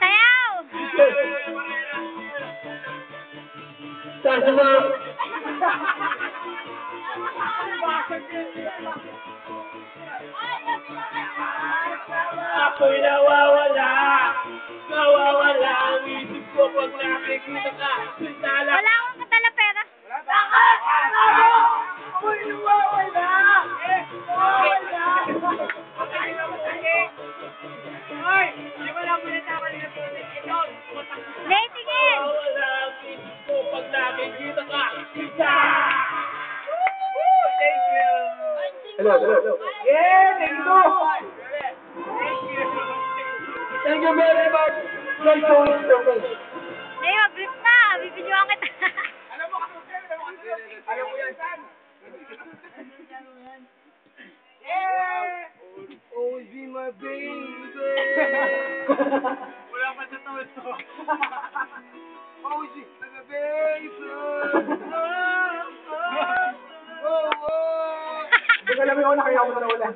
Sayaw! Saan mo? Ako'y nawawala ang isip ko pag nakikita ka. Wala akong katalapera. Ako'y nawawala. Hoy! Di ba lang muna tama nila po? Ito! Datingin! Nawawala ang isip ko pag nakikita ka. Thank you! Hello. Yeah! Thank you! Thank you very much! Great showing for me. Eh, mag-grip na. Bibidyoan kita. Alam mo yan, San? Yeah! Always be my baby. Wala pa sa tono. Always be my baby. Hindi ko alam yung una, kaya ako na wala.